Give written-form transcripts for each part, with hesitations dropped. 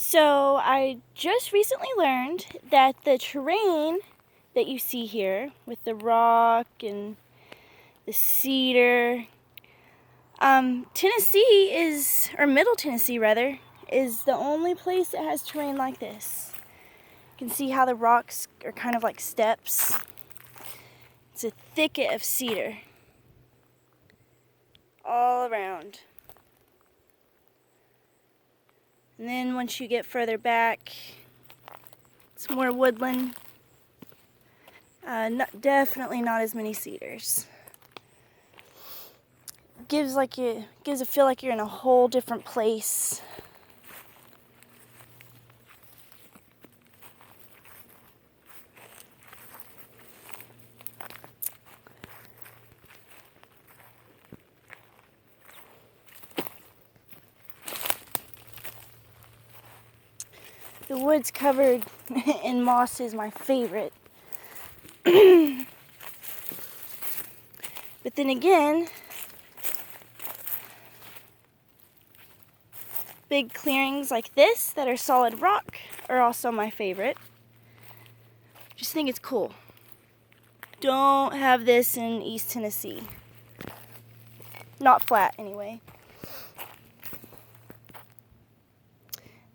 So I just recently learned that the terrain that you see here with the rock and the cedar, Tennessee is, or Middle Tennessee rather, is the only place that has terrain like this. You can see how the rocks are kind of like steps. It's a thicket of cedar all around. And then once you get further back, it's more woodland. Definitely not as many cedars. Gives a feel like you're in a whole different place. The woods covered in moss is my favorite. But then again, big clearings like this that are solid rock are also my favorite. Just think it's cool. Don't have this in East Tennessee. Not flat anyway.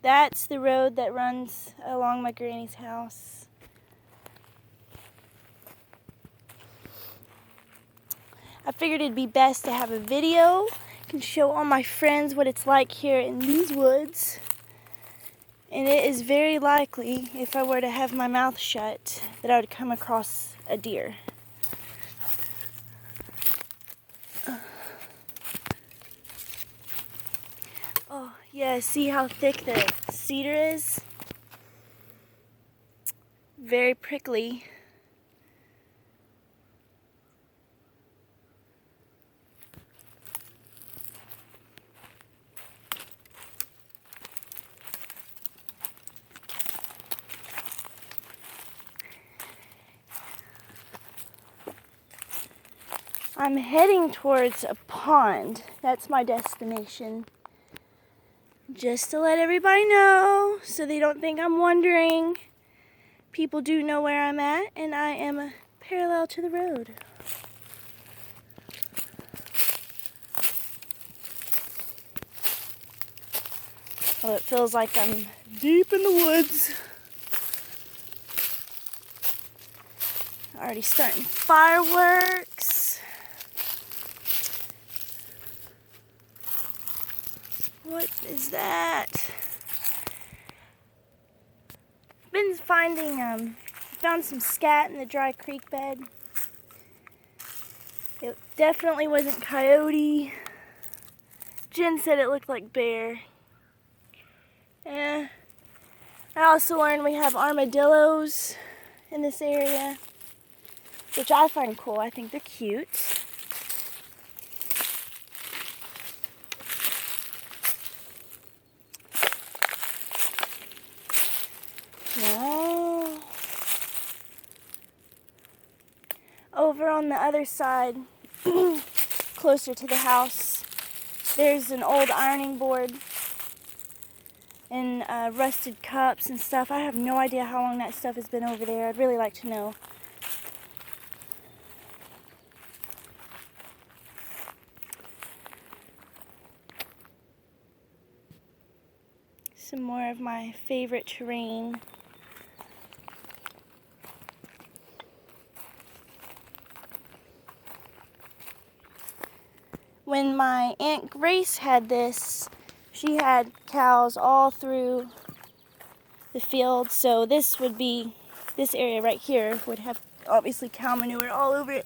That's the road that runs along my granny's house. I figured it'd be best to have a video. I can show all my friends what it's like here in these woods. And it is very likely, if I were to have my mouth shut, that I would come across a deer. Oh, yeah, see how thick the cedar is? Very prickly. I'm heading towards a pond. That's my destination. Just to let everybody know, so they don't think I'm wandering. People do know where I'm at, and I am parallel to the road. Oh, it feels like I'm deep in the woods. Already starting fireworks. What is that? Been found some scat in the dry creek bed. It definitely wasn't coyote. Jen said it looked like bear. I also learned we have armadillos in this area, which I find cool. I think they're cute. Wow. Over on the other side, closer to the house, there's an old ironing board and rusted cups and stuff. I have no idea how long that stuff has been over there. I'd really like to know. Some more of my favorite terrain. When my Aunt Grace had this, she had cows all through the field, so this area right here would have obviously cow manure all over it.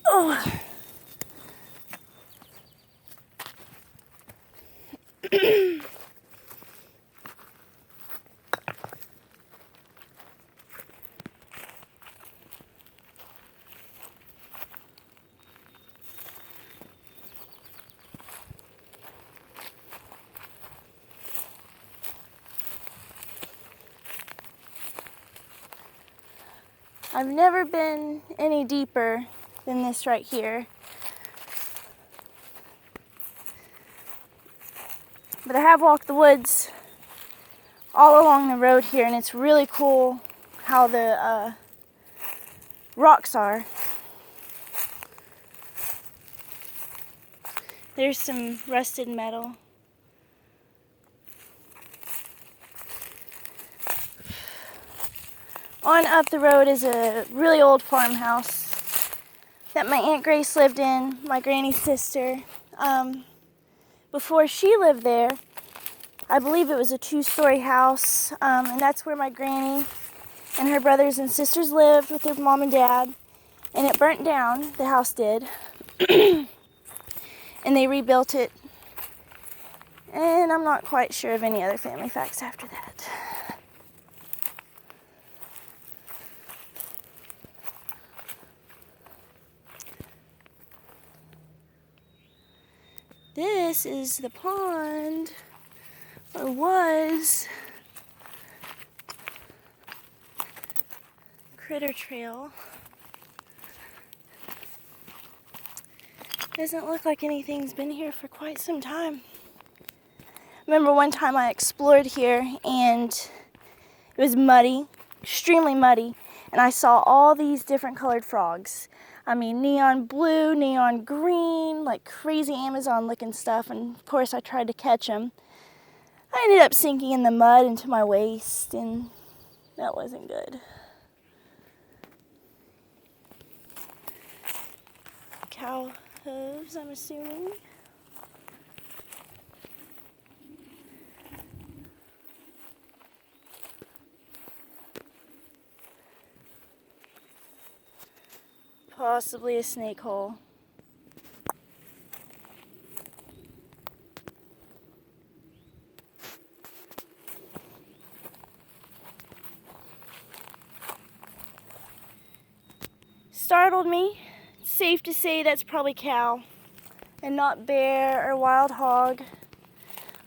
Oh. I've never been any deeper than this right here. But I have walked the woods all along the road here, and it's really cool how the rocks are. There's some rusted metal. On up the road is a really old farmhouse that my Aunt Grace lived in, my granny's sister. Before she lived there, I believe it was a 2-story house, and that's where my granny and her brothers and sisters lived with their mom and dad. And it burnt down, the house did, and they rebuilt it. And I'm not quite sure of any other family facts after that. This is the pond, or was. Critter trail. Doesn't look like anything's been here for quite some time. Remember one time I explored here and it was muddy, extremely muddy, and I saw all these different colored frogs. I mean, neon blue, neon green, like crazy Amazon looking stuff, and of course I tried to catch them. I ended up sinking in the mud into my waist, and that wasn't good. Cow hooves, I'm assuming. Possibly a snake hole. Startled me. It's safe to say that's probably cow and not bear or wild hog.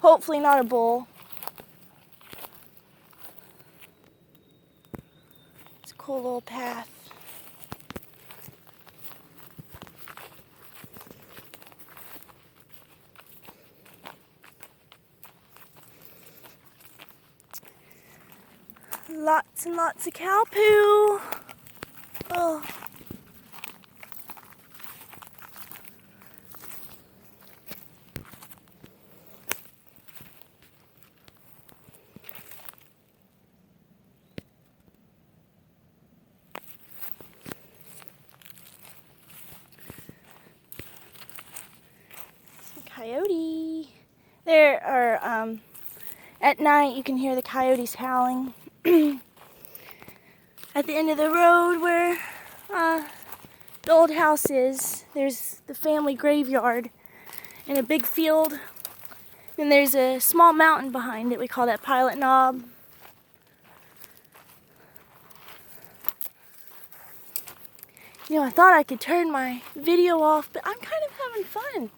Hopefully not a bull. It's a cool little path. Lots and lots of cow poo. Oh. Some coyote. There are, at night you can hear the coyotes howling. At the end of the road where the old house is, there's the family graveyard and a big field. And there's a small mountain behind it. We call that Pilot Knob. You know, I thought I could turn my video off, but I'm kind of having fun.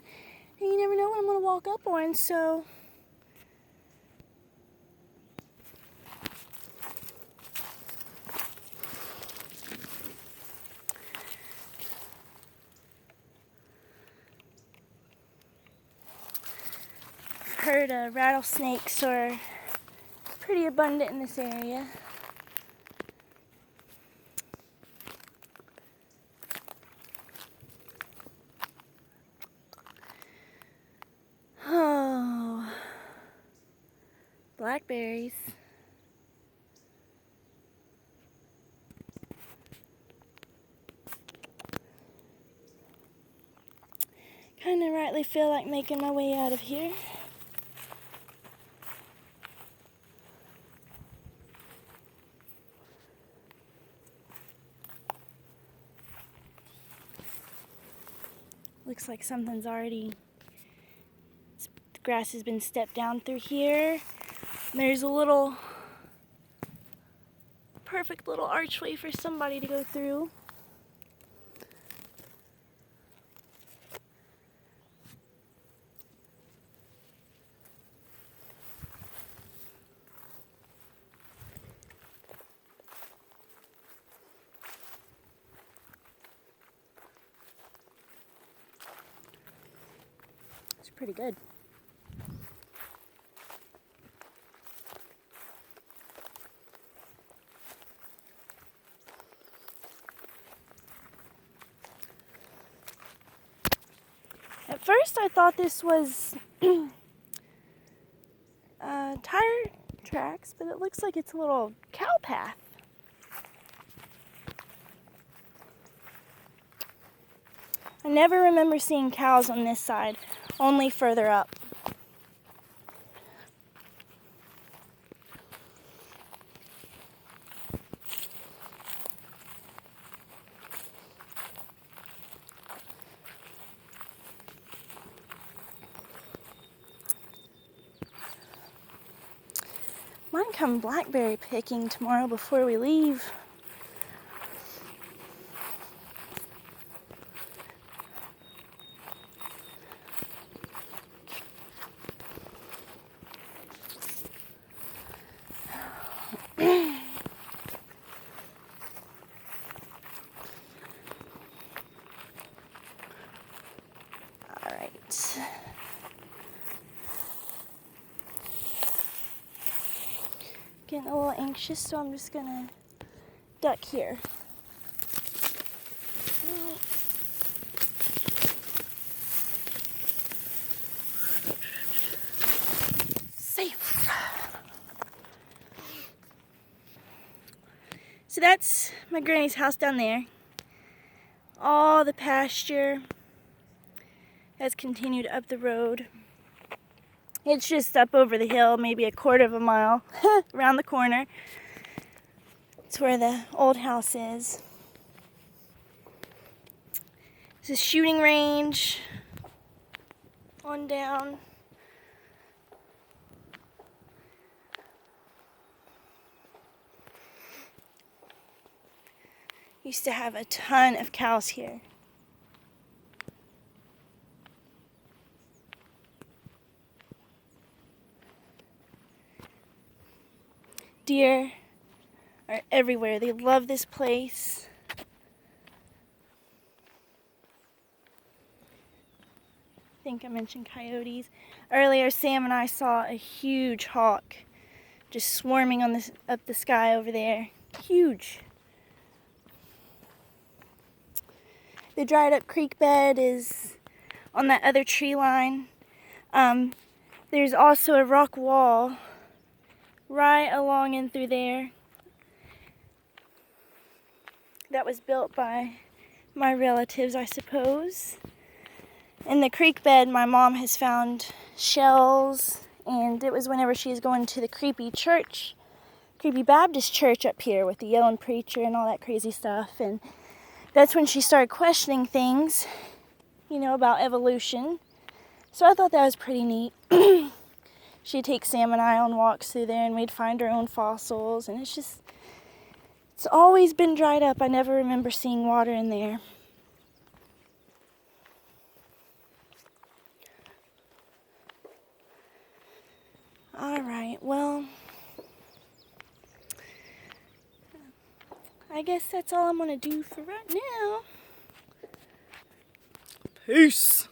And you never know what I'm going to walk up on, so... I've heard rattlesnakes are pretty abundant in this area. Oh, blackberries. Kind of rightly feel like making my way out of here. Looks like something's already, the grass has been stepped down through here. There's a little, perfect little archway for somebody to go through. It's pretty good. first I thought this was tire tracks, but it looks like it's a little cow path. I never remember seeing cows on this side, only further up. Might come blackberry picking tomorrow before we leave. All right. Getting a little anxious, so I'm just gonna duck here. Safe. So that's my granny's house down there. All the pasture has continued up the road. It's just up over the hill, maybe a quarter of a mile around the corner. It's where the old house is. It's a shooting range on down. Used to have a ton of cows here. Deer are everywhere. They love this place. I think I mentioned coyotes. Earlier, Sam and I saw a huge hawk just swarming on up the sky over there. Huge. The dried up creek bed is on that other tree line. There's also a rock wall right along in through there that was built by my relatives, I suppose. In the creek bed, my mom has found shells, and it was whenever she was going to the creepy Baptist church up here with the yelling preacher and all that crazy stuff, and that's when she started questioning things, about evolution. So I thought that was pretty neat. She'd take Sam and I on walks through there, and we'd find our own fossils, and it's always been dried up. I never remember seeing water in there. All right, well, I guess that's all I'm going to do for right now. Peace.